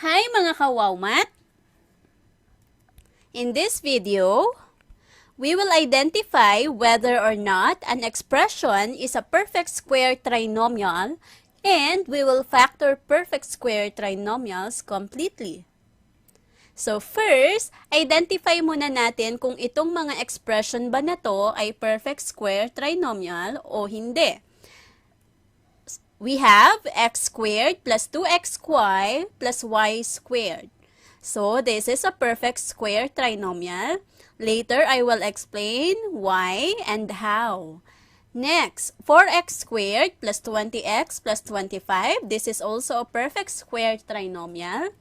Hi mga kawawmat! In this video, we will identify whether or not an expression is a perfect square trinomial and we will factor perfect square trinomials completely. So first, identify muna natin kung itong mga expression ba na to ay perfect square trinomial o hindi. We have x squared plus 2xy plus y squared. So, this is a perfect square trinomial. Later, I will explain why and how. Next, 4x squared plus 20x plus 25. This is also a perfect square trinomial.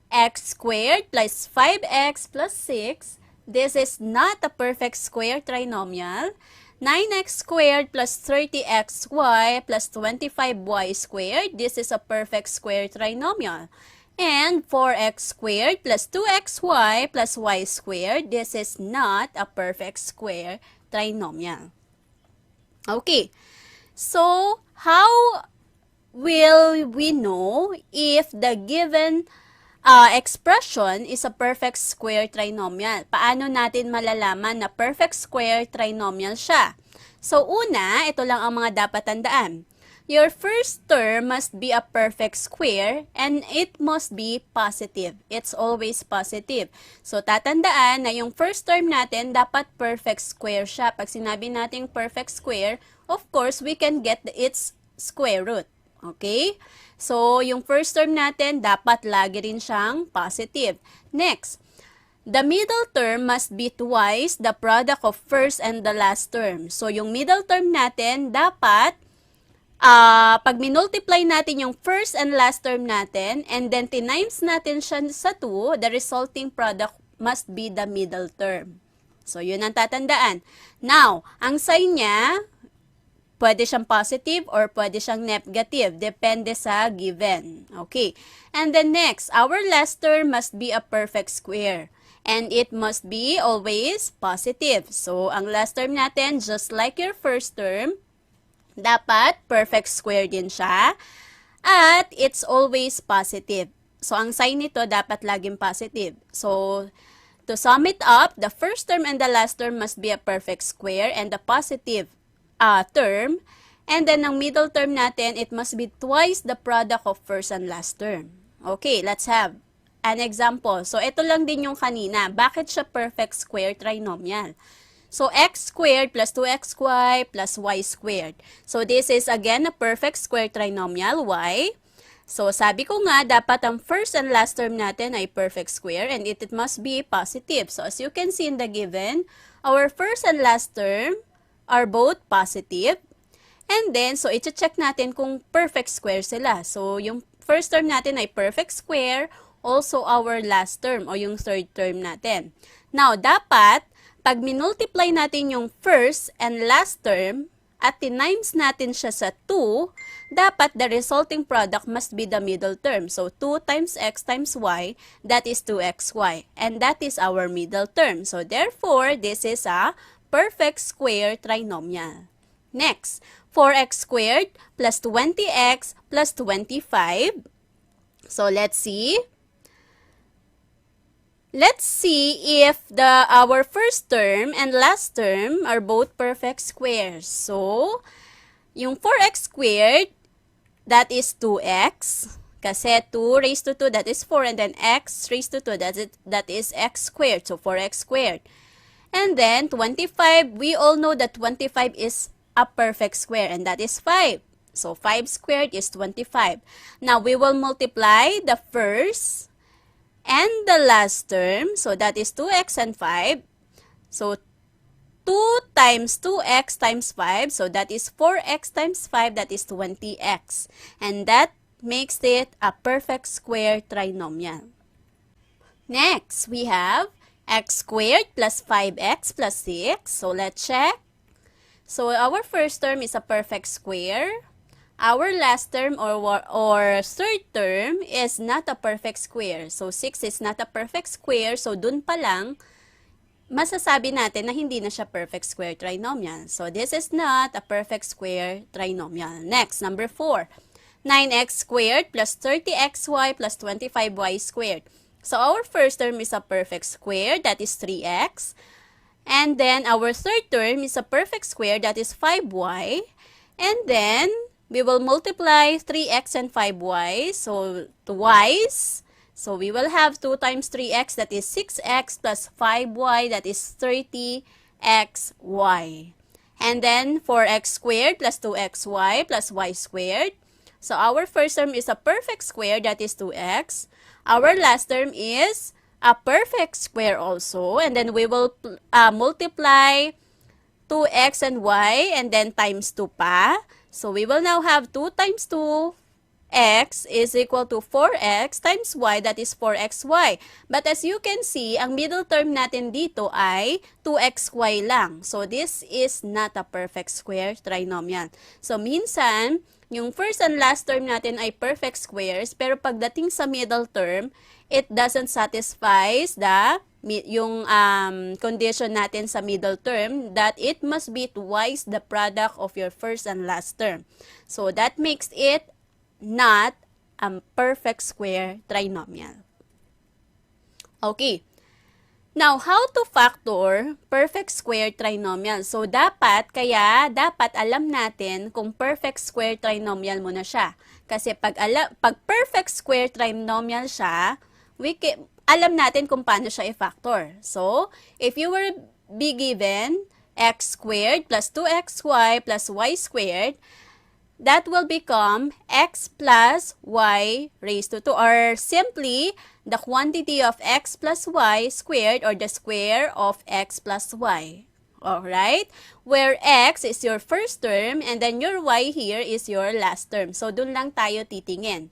X squared plus 5x plus 6. This is not a perfect square trinomial. 9x squared plus 30xy plus 25y squared. This is a perfect square trinomial. And 4x squared plus 2xy plus y squared. This is not a perfect square trinomial. Okay, so how will we know if the given expression is a perfect square trinomial? Paano natin malalaman na perfect square trinomial siya? So, una, ito lang ang mga dapat tandaan. Your first term must be a perfect square and it must be positive. It's always positive. So, tatandaan na yung first term natin dapat perfect square siya. Pag sinabi natin perfect square, of course, we can get its square root. Okay? So, yung first term natin, dapat lagi rin siyang positive. Next, the middle term must be twice the product of first and the last term. So, yung middle term natin, dapat, pag minultiply natin yung first and last term natin, and then tinimes natin siya sa 2, the resulting product must be the middle term. So, yun ang tatandaan. Now, ang sign niya, pwede siyang positive or pwede siyang negative. Depende sa given. Okay. And then next, our last term must be a perfect square. And it must be always positive. So, ang last term natin, just like your first term, dapat perfect square din siya. At it's always positive. So, ang sign nito dapat laging positive. So, to sum it up, the first term and the last term must be a perfect square and the positive term. And then, ang middle term natin, it must be twice the product of first and last term. Okay, let's have an example. So, ito lang din yung kanina. Bakit siya perfect square trinomial? So, x squared plus 2xy plus y squared. So, this is again a perfect square trinomial. Why? So, sabi ko nga, dapat ang first and last term natin ay perfect square and it must be positive. So, as you can see in the given, our first and last term are both positive. And then, so, iti-check natin kung perfect square sila. So, yung first term natin ay perfect square, also our last term o yung third term natin. Now, dapat, pag minultiply natin yung first and last term at tinimes natin siya sa 2, dapat the resulting product must be the middle term. So, 2 times x times y, that is 2xy. And that is our middle term. So, therefore, this is a perfect square trinomial. Next, 4x squared plus 20x plus 25. So, let's see. Let's see if our first term and last term are both perfect squares. So, yung 4x squared, that is 2x. Kasi 2 raised to 2, that is 4. And then x raised to 2, that is x squared. So, 4x squared. And then, 25, we all know that 25 is a perfect square. And that is 5. So, 5 squared is 25. Now, we will multiply the first and the last term, so that is 2x and 5. So, 2 times 2x times 5, so that is 4x times 5, that is 20x. And that makes it a perfect square trinomial. Next, we have x squared plus 5x plus 6. So, let's check. So, our first term is a perfect square. Our last term or third term is not a perfect square. So, 6 is not a perfect square. So, dun pa lang, masasabi natin na hindi na siya perfect square trinomial. So, this is not a perfect square trinomial. Next, number 4. 9x squared plus 30xy plus 25y squared. So our first term is a perfect square, that is 3x. And then our third term is a perfect square, that is 5y. And then we will multiply 3x and 5y, so twice. So we will have 2 times 3x, that is 6x, plus 5y, that is 30xy. And then 4x squared plus 2xy plus y squared. So our first term is a perfect square, that is 2x. Our last term is a perfect square also. And then we will multiply 2x and y and then times 2 pa. So we will now have 2 times 2x is equal to 4x times y, that is 4xy. But as you can see, ang middle term natin dito ay 2xy lang. So this is not a perfect square trinomial. So minsan, yung first and last term natin ay perfect squares, pero pagdating sa middle term, it doesn't satisfy yung condition natin sa middle term that it must be twice the product of your first and last term. So that makes it not a perfect square trinomial. Okay. Now, how to factor perfect square trinomial? So, dapat alam natin kung perfect square trinomial mo na siya. Kasi pag perfect square trinomial siya, alam natin kung paano siya i-factor. So, if you were be given x squared plus 2xy plus y squared, that will become x plus y raised to 2, or simply the quantity of x plus y squared, or the square of x plus y. Alright? Where x is your first term and then your y here is your last term. So, dun lang tayo titingin.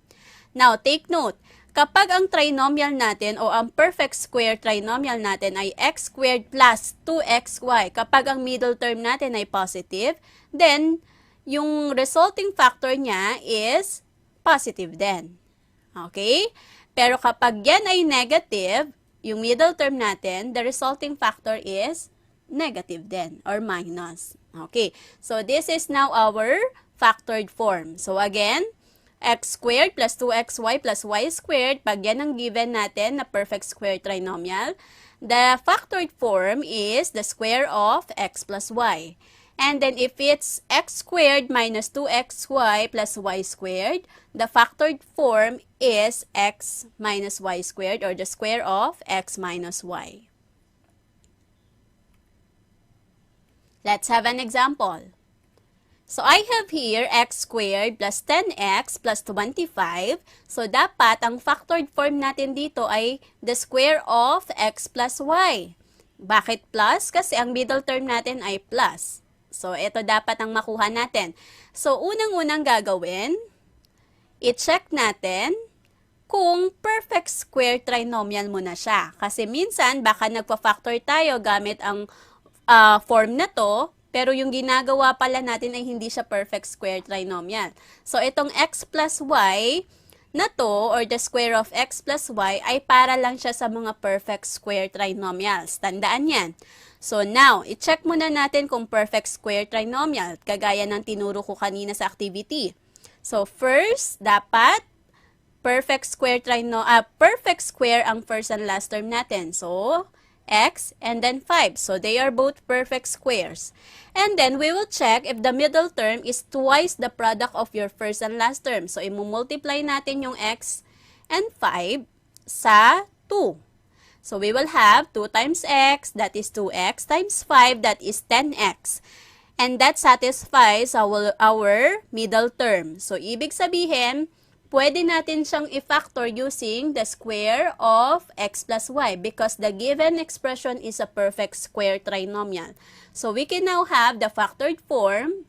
Now, take note. Kapag ang trinomial natin o ang perfect square trinomial natin ay x squared plus 2xy, kapag ang middle term natin ay positive, then yung resulting factor niya is positive din. Okay? Pero kapag yan ay negative, yung middle term natin, the resulting factor is negative din or minus. Okay? So, this is now our factored form. So, again, x squared plus 2xy plus y squared, pag yan ang given natin na perfect square trinomial, the factored form is the square of x plus y. And then if it's x squared minus 2xy plus y squared, the factored form is x minus y squared, or the square of x minus y. Let's have an example. So I have here x squared plus 10x plus 25. So dapat ang factored form natin dito ay the square of x plus y. Bakit plus? Kasi ang middle term natin ay plus. So, ito dapat ang makuha natin. So, unang-unang gagawin, i-check natin kung perfect square trinomial mo na siya. Kasi minsan, baka nagpa-factor tayo gamit ang form na to, pero yung ginagawa pala natin ay hindi siya perfect square trinomial. So, itong x plus y na to, or the square of x plus y, ay para lang siya sa mga perfect square trinomials. Tandaan yan. So now, i-check muna natin kung perfect square trinomial, kagaya ng tinuro ko kanina sa activity. So first, dapat perfect square ang first and last term natin. So x and then 5. So they are both perfect squares. And then we will check if the middle term is twice the product of your first and last term. So i-multiply natin yung x and 5 sa 2. So, we will have 2 times x, that is 2x, times 5, that is 10x. And that satisfies our middle term. So, ibig sabihin, pwede natin siyang i-factor using the square of x plus y because the given expression is a perfect square trinomial. So, we can now have the factored form.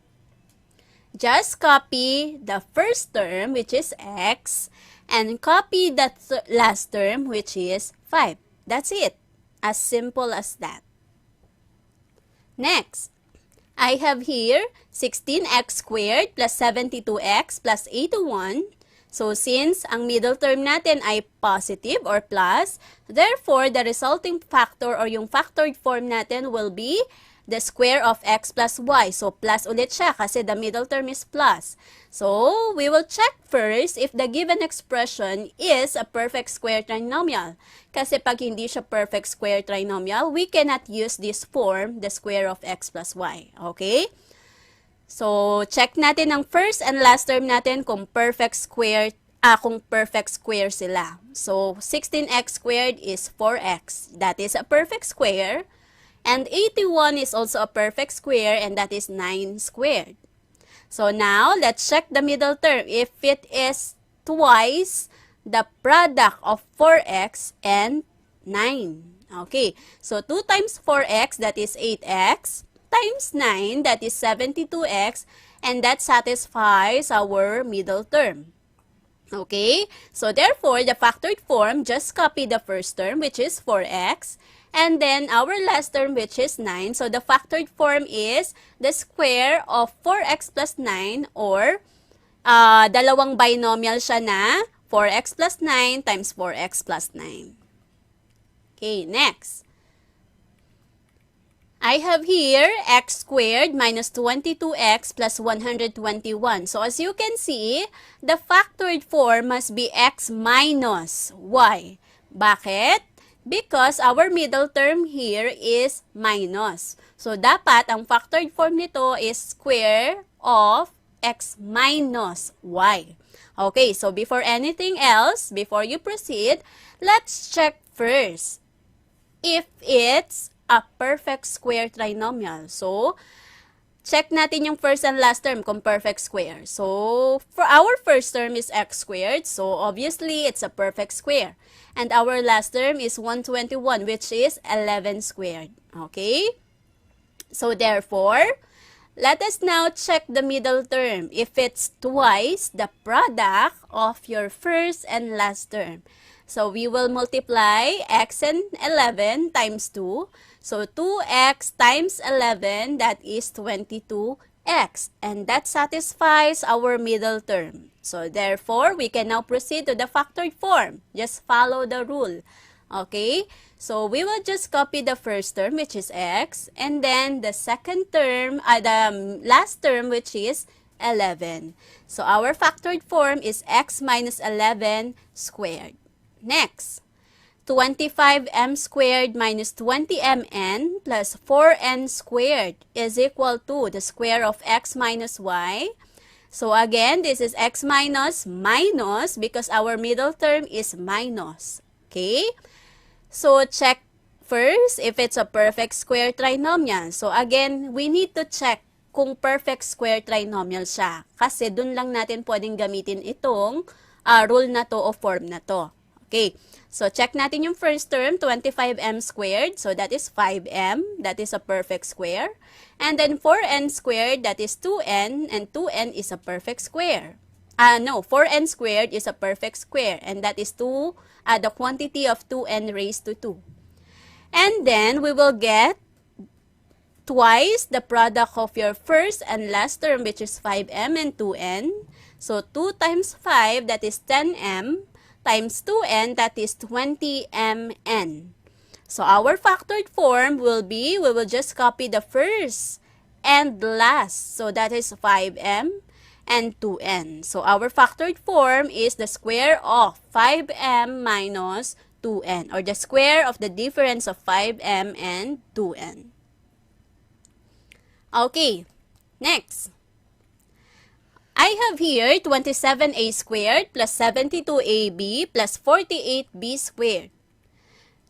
Just copy the first term, which is x, and copy the last term, which is 5. That's it. As simple as that. Next, I have here 16x squared plus 72x plus 81. So, since ang middle term natin ay positive or plus, therefore, the resulting factor or yung factored form natin will be the square of x plus y. So, plus ulit siya kasi the middle term is plus. So, we will check first if the given expression is a perfect square trinomial. Kasi pag hindi siya perfect square trinomial, we cannot use this form, the square of x plus y. Okay? So, check natin ang first and last term natin kung perfect square sila. So, 16x squared is 4x. That is a perfect square. And 81 is also a perfect square, and that is 9 squared. So, now, let's check the middle term. If it is twice the product of 4x and 9. Okay. So, 2 times 4x, that is 8x. Times 9, that is 72x. And that satisfies our middle term. Okay, so therefore, the factored form, just copy the first term, which is 4x, and then our last term, which is 9. So the factored form is the square of 4x plus 9, or dalawang binomial siya na 4x plus 9 times 4x plus 9. Okay, next. I have here x squared minus 22x plus 121. So, as you can see, the factored form must be x minus y. Bakit? Because our middle term here is minus. So, dapat ang factored form nito is square of x minus y. Okay, so before anything else, before you proceed, let's check first if it's a perfect square trinomial. So, check natin yung first and last term kung perfect square. So, for our first term is x squared. So, obviously, it's a perfect square. And our last term is 121, which is 11 squared. Okay? So, therefore, let us now check the middle term. If it's twice the product of your first and last term. So, we will multiply x and 11 times 2. So, 2x times 11, that is 22x. And that satisfies our middle term. So, therefore, we can now proceed to the factored form. Just follow the rule. Okay? So, we will just copy the first term, which is x. And then, the second term, the last term, which is 11. So, our factored form is x minus 11 squared. Next, 25m squared minus 20mn plus 4n squared is equal to the square of x minus y. So again, this is x minus minus because our middle term is minus. Okay? So check first if it's a perfect square trinomial. So again, we need to check kung perfect square trinomial siya. Kasi dun lang natin pwedeng gamitin itong rule na to o form na to. Okay, so check natin yung first term, 25m squared. So that is 5m. That is a perfect square. And then 4n squared, that is 2n. And 2n is a perfect square. 4n squared is a perfect square. And that is the quantity of 2n raised to 2. And then we will get twice the product of your first and last term, which is 5m and 2n. So 2 times 5, that is 10m. Times 2n, that is 20mn. So, our factored form will be, we will just copy the first and last. So, that is 5m and 2n. So, our factored form is the square of 5m minus 2n, or the square of the difference of 5m and 2n. Okay, next. I have here 27a squared plus 72ab plus 48b squared.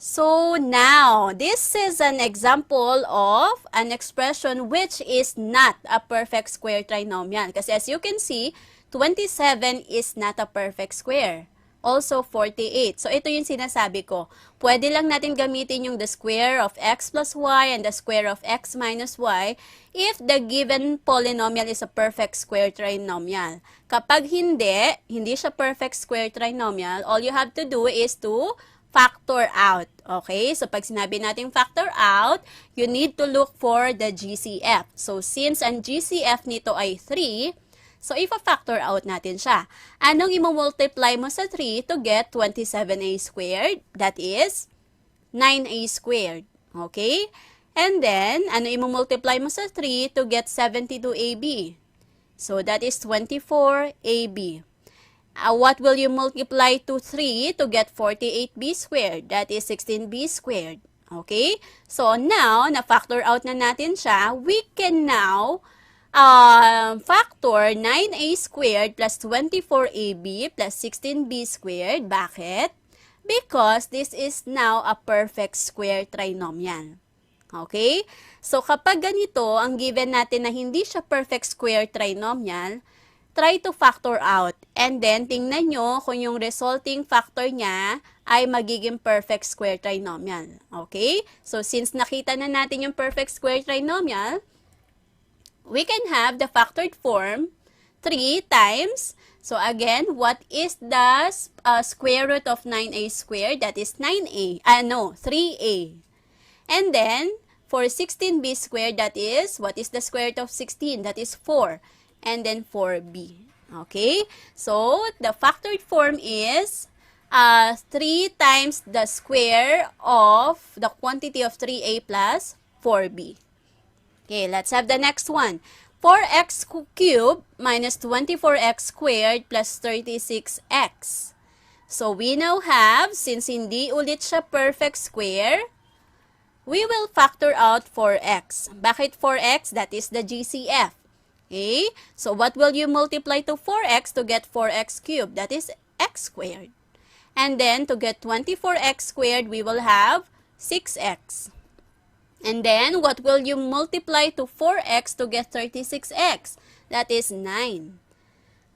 So now, this is an example of an expression which is not a perfect square trinomial. Kasi as you can see, 27 is not a perfect square. Also 48. So ito yung sinasabi ko. Pwede lang natin gamitin yung the square of x plus y and the square of x minus y if the given polynomial is a perfect square trinomial. Kapag hindi siya perfect square trinomial, all you have to do is to factor out. Okay? So pag sinabi natin factor out, you need to look for the GCF. So since ang GCF nito ay 3, so, ipa-factor out natin siya. Anong i-multiply mo sa 3 to get 27a squared? That is 9a squared. Okay? And then, ano i-multiply mo sa 3 to get 72AB? So, that is 24AB. What will you multiply to 3 to get 48B squared? That is 16B squared. Okay? So, now, na-factor out na natin siya. We can now factor 9A squared plus 24AB plus 16B squared. Bakit? Because this is now a perfect square trinomial. Okay? So, kapag ganito, ang given natin na hindi siya perfect square trinomial, try to factor out. And then, tingnan nyo kung yung resulting factor niya ay magiging perfect square trinomial. Okay? So, since nakita na natin yung perfect square trinomial, we can have the factored form 3 times. So, again, what is the square root of 9a squared? That is 9a. 3a. And then, for 16b squared, that is, what is the square root of 16? That is 4. And then 4b. Okay? So, the factored form is 3 times the square of the quantity of 3a plus 4b. Okay, let's have the next one. 4x cubed minus 24x squared plus 36x. So, we now have, since hindi ulit siya perfect square, we will factor out 4x. Bakit 4x? That is the GCF. Okay? So, what will you multiply to 4x to get 4x cubed? That is x squared. And then, to get 24x squared, we will have 6x. And then, what will you multiply to 4x to get 36x? That is 9.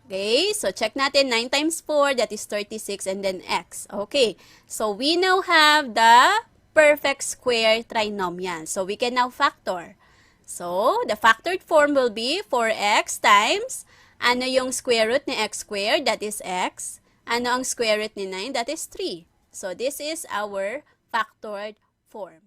Okay, so check natin, 9 times 4, that is 36, and then x. Okay, so we now have the perfect square trinomial. So, we can now factor. So, the factored form will be 4x times, ano yung square root ni x squared? That is x. Ano ang square root ni 9? That is 3. So, this is our factored form.